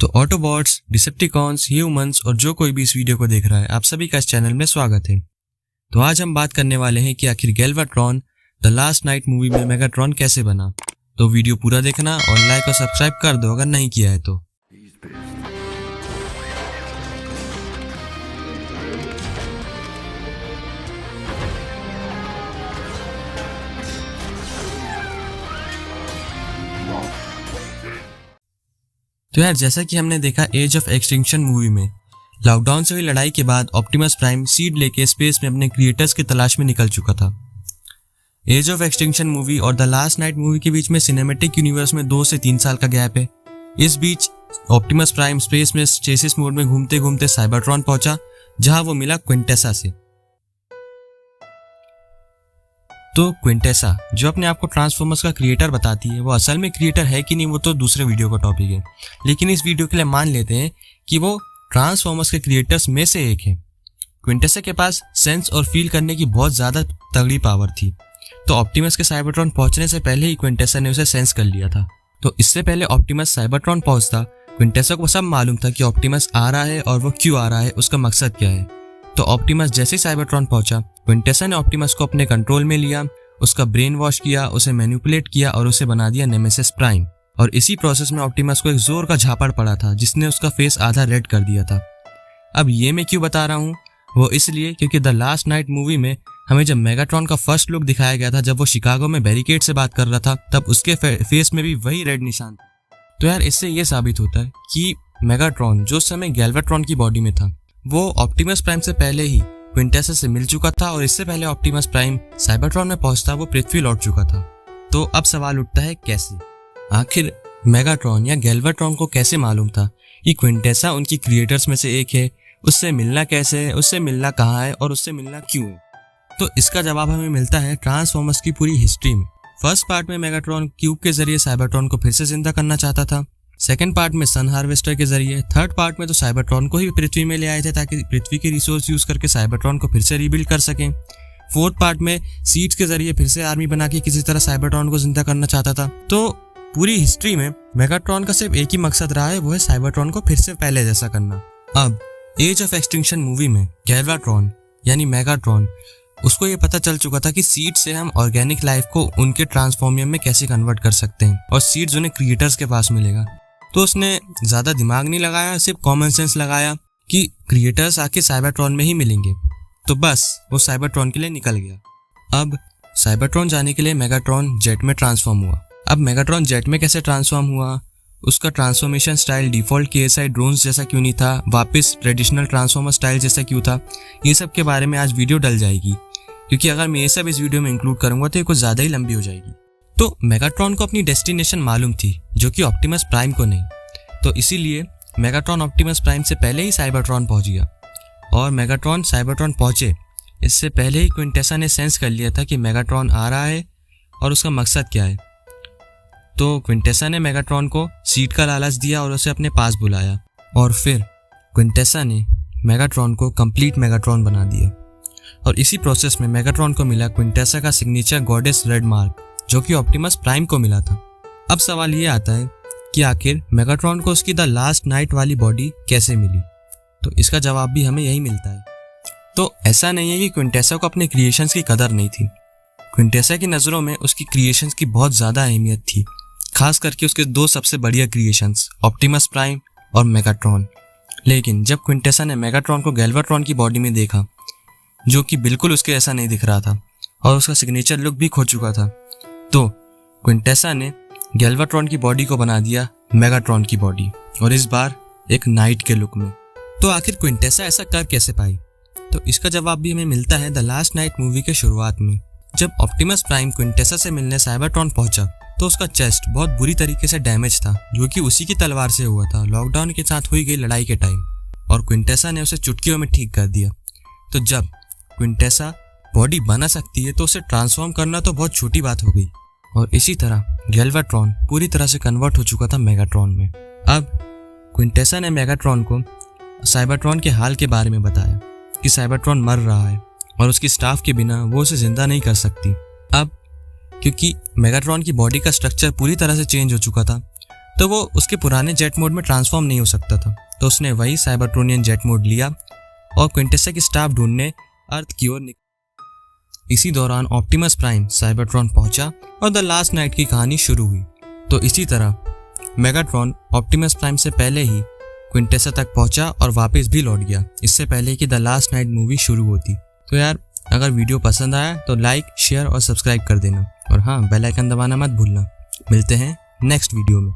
तो Autobots, Decepticons, humans और जो कोई भी इस वीडियो को देख रहा है, आप सभी का इस चैनल में स्वागत है। तो आज हम बात करने वाले हैं कि आखिर गैल्वाट्रॉन द लास्ट नाइट मूवी में मेगाट्रॉन कैसे बना। तो वीडियो पूरा देखना और लाइक और सब्सक्राइब कर दो अगर नहीं किया है तो। तो यार, जैसा कि हमने देखा एज ऑफ एक्सटिंक्शन मूवी में, लॉकडाउन से हुई लड़ाई के बाद ऑप्टिमस प्राइम सीड लेके स्पेस में अपने क्रिएटर्स की तलाश में निकल चुका था। एज ऑफ एक्सटिंक्शन मूवी और द लास्ट नाइट मूवी के बीच में सिनेमैटिक यूनिवर्स में 2 से 3 साल का गैप है। इस बीच ऑप्टिमस प्राइम स्पेस में चेसिस मोड में घूमते घूमते साइबरट्रॉन पहुंचा, जहां वो मिला क्विंटेसा से। तो क्विंटेसा, जो अपने आप को ट्रांसफॉर्मर्स का क्रिएटर बताती है, वो असल में क्रिएटर है कि नहीं वो तो दूसरे वीडियो का टॉपिक है, लेकिन इस वीडियो के लिए मान लेते हैं कि वो ट्रांसफॉर्मर्स के क्रिएटर्स में से एक है। क्विंटेसा के पास सेंस और फील करने की बहुत ज़्यादा तगड़ी पावर थी, तो ऑप्टिमस के साइबरट्रॉन पहुंचने से पहले ही क्विंटेसा ने उसे सेंस कर लिया था। तो इससे पहले ऑप्टिमस साइबरट्रॉन पहुंचता, क्विंटेसा को सब मालूम था कि ऑप्टिमस आ रहा है और वो क्यों आ रहा है, उसका मकसद क्या है। तो ऑप्टिमस जैसे ही साइबरट्रॉन पहुंचा, क्विंटेसा ने ऑप्टिमस को अपने कंट्रोल में लिया, उसका ब्रेन वॉश किया, उसे मैनिपुलेट किया और उसे बना दिया नेमेसिस प्राइम। और इसी प्रोसेस में ऑप्टिमस को एक जोर का झापड़ पड़ा था, जिसने उसका फेस आधा रेड कर दिया था। अब ये मैं क्यों बता रहा हूँ, वो इसलिए क्योंकि द लास्ट नाइट मूवी में हमें जब मेगाट्रॉन का फर्स्ट लुक दिखाया गया था, जब वो शिकागो में बैरिकेड से बात कर रहा था, तब उसके फेस में भी वही रेड निशान था। तो यार, इससे ये साबित होता है कि मेगाट्रॉन जो उस समय गैल्वाट्रॉन की बॉडी में था, वो ऑप्टिमस प्राइम से पहले ही क्विंटेसा से मिल चुका था, और इससे पहले ऑप्टिमस प्राइम साइबरट्रॉन में पहुंचता वो पृथ्वी लौट चुका था। तो अब सवाल उठता है, कैसे? आखिर मेगाट्रॉन या गैल्वाट्रॉन को कैसे मालूम था कि क्विंटेसा उनकी क्रिएटर्स में से एक है? उससे मिलना कैसे है, उससे मिलना कहाँ है और उससे मिलना क्यों है? तो इसका जवाब हमें मिलता है ट्रांसफॉर्मर्स की पूरी हिस्ट्री में। फर्स्ट पार्ट में मेगाट्रॉन क्यूब के जरिए साइबरट्रॉन को फिर से जिंदा करना चाहता था। सेकंड पार्ट में सन हार्वेस्टर के जरिए। थर्ड पार्ट में तो साइबरट्रॉन को ही पृथ्वी में ले आए थे ताकि पृथ्वी के रिसोर्स यूज करके साइबरट्रॉन को फिर से रीबिल्ड कर सकें। फोर्थ पार्ट में सीड्स के जरिए फिर से आर्मी बना के किसी तरह साइबरट्रॉन को जिंदा करना चाहता था। तो पूरी हिस्ट्री में मेगाट्रॉन का सिर्फ एक ही मकसद रहा है, वो है साइबरट्रॉन को फिर से पहले जैसा करना। अब एज ऑफ एक्सटिंक्शन मूवी में गैल्वाट्रॉन यानी मेगाट्रॉन, उसको ये पता चल चुका था कि सीड से हम ऑर्गेनिक लाइफ को उनके ट्रांसफॉर्मियम में कैसे कन्वर्ट कर सकते हैं, और सीड्स उन्हें क्रिएटर्स के पास मिलेगा। तो उसने ज्यादा दिमाग नहीं लगाया, सिर्फ कॉमन सेंस लगाया कि क्रिएटर्स आके साइबरट्रॉन में ही मिलेंगे। तो बस वो साइबरट्रॉन के लिए निकल गया। अब साइबरट्रॉन जाने के लिए मेगाट्रॉन जेट में ट्रांसफॉर्म हुआ। अब मेगाट्रॉन जेट में कैसे ट्रांसफॉर्म हुआ, उसका transformation style default KSI drones जैसा क्यों नहीं था, वापस ट्रेडिशनल ट्रांसफॉर्मर स्टाइल जैसा क्यों था, ये सब के बारे में आज वीडियो डल जाएगी, क्योंकि अगर मैं ये सब इस वीडियो में इंक्लूड करूंगा तो ये कुछ ज्यादा ही लंबी हो जाएगी। तो मेगाट्रॉन को अपनी डेस्टिनेशन मालूम थी, जो कि ऑप्टिमस प्राइम को नहीं। तो इसीलिए मेगाट्रॉन ऑप्टिमस प्राइम से पहले ही साइबरट्रॉन पहुंच गया, और मेगाट्रॉन साइबरट्रॉन पहुंचे इससे पहले ही क्विंटेसा ने सेंस कर लिया था कि मेगाट्रॉन आ रहा है और उसका मकसद क्या है। तो क्विंटेसा ने मेगाट्रॉन को सीड का लालच दिया और उसे अपने पास बुलाया, और फिर क्विंटेसा ने मेगाट्रॉन को कंप्लीट मेगाट्रॉन बना दिया। और इसी प्रोसेस में मेगाट्रॉन को मिला क्विंटेसा का सिग्नेचर गॉडेस रेड मार्क, जो कि ऑप्टिमस प्राइम को मिला था। अब सवाल ये आता है कि आखिर मेगाट्रॉन को उसकी द लास्ट नाइट वाली बॉडी कैसे मिली? तो इसका जवाब भी हमें यही मिलता है। तो ऐसा नहीं है कि क्विंटेसा को अपने क्रिएशंस की कदर नहीं थी। क्विंटेसा की नज़रों में उसकी क्रिएशंस की बहुत ज़्यादा अहमियत थी, खास करके उसके 2 सबसे बढ़िया क्रिएशंस ऑप्टिमस प्राइम और मेगाट्रॉन। लेकिन जब क्विंटेसा ने मेगाट्रॉन को गैल्वाट्रॉन की बॉडी में देखा, जो कि बिल्कुल उसके ऐसा नहीं दिख रहा था और उसका सिग्नेचर लुक भी खो चुका था, तो क्विंटेसा ने गैल्वाट्रॉन की बॉडी को बना दिया मेगाट्रॉन की बॉडी, और इस बार एक नाइट के लुक में। तो आखिर क्विंटेसा ऐसा कर कैसे पाई? तो इसका जवाब भी हमें मिलता है द लास्ट नाइट मूवी के शुरुआत में। जब ऑप्टिमस प्राइम क्विंटेसा से मिलने साइबरट्रॉन पहुंचा, तो उसका चेस्ट बहुत बुरी तरीके से डैमेज था, जो कि उसी की तलवार से हुआ था लॉकडाउन के साथ हुई गई लड़ाई के टाइम, और क्विंटेसा ने उसे चुटकियों में ठीक कर दिया। तो जब क्विंटेसा बॉडी बना सकती है, तो उसे ट्रांसफॉर्म करना तो बहुत छोटी बात हो गई, और इसी तरह गैल्वाट्रॉन पूरी तरह से कन्वर्ट हो चुका था मेगाट्रॉन में। अब क्विंटेसा ने मेगाट्रॉन को साइबरट्रॉन के हाल के बारे में बताया कि साइबरट्रॉन मर रहा है और उसकी स्टाफ के बिना वो उसे जिंदा नहीं कर सकती। अब क्योंकि मेगाट्रॉन की बॉडी का स्ट्रक्चर पूरी तरह से चेंज हो चुका था, तो वो उसके पुराने जेट मोड में ट्रांसफॉर्म नहीं हो सकता था। तो उसने वही साइबरट्रोनियन जेट मोड लिया और क्विंटेसा की स्टाफ ढूंढने अर्थ की ओर निकला। इसी दौरान ऑप्टिमस प्राइम साइबरट्रॉन पहुंचा और द लास्ट नाइट की कहानी शुरू हुई। तो इसी तरह मेगाट्रॉन ऑप्टिमस प्राइम से पहले ही क्विंटेसा तक पहुंचा और वापस भी लौट गया, इससे पहले कि द लास्ट नाइट मूवी शुरू होती। तो यार अगर वीडियो पसंद आया तो लाइक, शेयर और सब्सक्राइब कर देना, और हाँ, बेल आइकन दबाना मत भूलना। मिलते हैं नेक्स्ट वीडियो में।